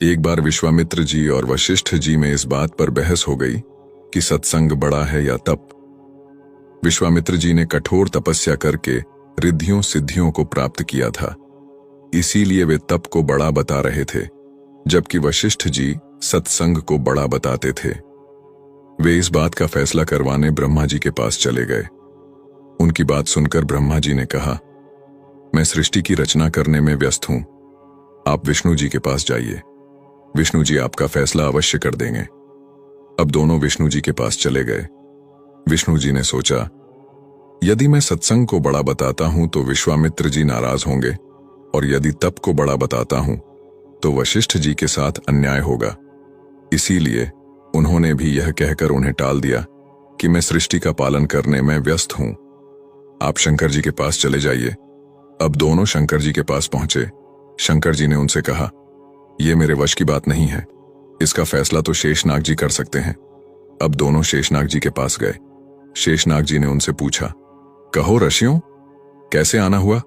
एक बार विश्वामित्र जी और वशिष्ठ जी में इस बात पर बहस हो गई कि सत्संग बड़ा है या तप। विश्वामित्र जी ने कठोर तपस्या करके रिद्धियों सिद्धियों को प्राप्त किया था, इसीलिए वे तप को बड़ा बता रहे थे, जबकि वशिष्ठ जी सत्संग को बड़ा बताते थे। वे इस बात का फैसला करवाने ब्रह्मा जी के पास चले गए। उनकी बात सुनकर ब्रह्मा जी ने कहा, मैं सृष्टि की रचना करने में व्यस्त हूं, आप विष्णु जी के पास जाइए, विष्णु जी आपका फैसला अवश्य कर देंगे। अब दोनों विष्णु जी के पास चले गए। विष्णु जी ने सोचा, यदि मैं सत्संग को बड़ा बताता हूं तो विश्वामित्र जी नाराज होंगे, और यदि तप को बड़ा बताता हूं तो वशिष्ठ जी के साथ अन्याय होगा। इसीलिए उन्होंने भी यह कहकर उन्हें टाल दिया कि मैं सृष्टि का पालन करने में व्यस्त हूं, आप शंकर जी के पास चले जाइए। अब दोनों शंकर जी के पास पहुंचे। शंकर जी ने उनसे कहा, यह मेरे वश की बात नहीं है, इसका फैसला तो शेषनाग जी कर सकते हैं। अब दोनों शेषनाग जी के पास गए। शेषनाग जी ने उनसे पूछा, कहो ऋषियों, कैसे आना हुआ?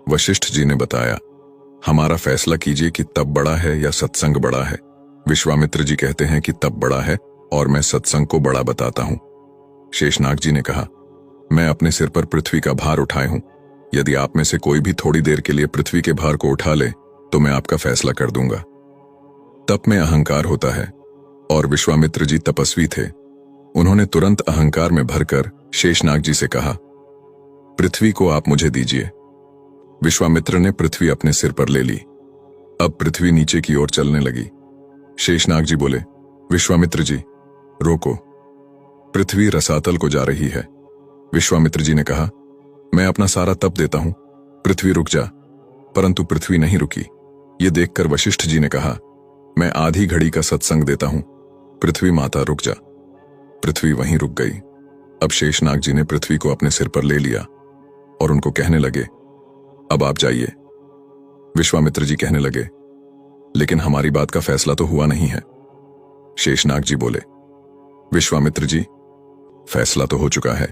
वशिष्ठ जी ने बताया, हमारा फैसला कीजिए कि तप बड़ा है या सत्संग बड़ा है। विश्वामित्र जी कहते हैं कि तप बड़ा है और मैं सत्संग को बड़ा बताता हूं। शेषनाग जी ने कहा, मैं अपने सिर पर पृथ्वी का भार उठाए हूं, यदि आप में से कोई भी थोड़ी देर के लिए पृथ्वी के भार को उठा ले तो मैं आपका फैसला कर दूंगा। तप में अहंकार होता है और विश्वामित्र जी तपस्वी थे। उन्होंने तुरंत अहंकार में भरकर शेषनाग जी से कहा, पृथ्वी को आप मुझे दीजिए। विश्वामित्र ने पृथ्वी अपने सिर पर ले ली। अब पृथ्वी नीचे की ओर चलने लगी। शेषनाग जी बोले, विश्वामित्र जी रोको, पृथ्वी रसातल को जा रही है। विश्वामित्र जी ने कहा, मैं अपना सारा तप देता हूं, पृथ्वी रुक जा। परंतु पृथ्वी नहीं रुकी। ये देखकर वशिष्ठ जी ने कहा, मैं आधी घड़ी का सत्संग देता हूं, पृथ्वी माता रुक जा। पृथ्वी वहीं रुक गई। अब शेषनाग जी ने पृथ्वी को अपने सिर पर ले लिया और उनको कहने लगे, अब आप जाइए। विश्वामित्र जी कहने लगे, लेकिन हमारी बात का फैसला तो हुआ नहीं है। शेषनाग जी बोले, विश्वामित्र जी, फैसला तो हो चुका है।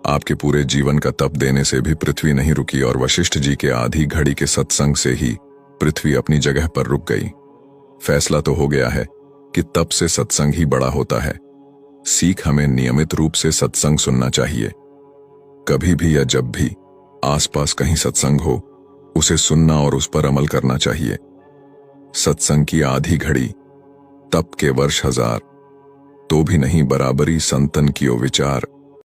आपके पूरे जीवन का तप देने से भी पृथ्वी नहीं रुकी और वशिष्ठ जी के आधी घड़ी के सत्संग से ही पृथ्वी अपनी जगह पर रुक गई। फैसला तो हो गया है कि तप से सत्संग ही बड़ा होता है। सीख हमें नियमित रूप से सत्संग सुनना चाहिए। कभी भी या जब भी आसपास कहीं सत्संग हो, उसे सुनना और उस पर अमल करना चाहिए। सत्संग की आधी घड़ी, तप के वर्ष हजार, तो भी नहीं बराबरी संतन कियो विचार।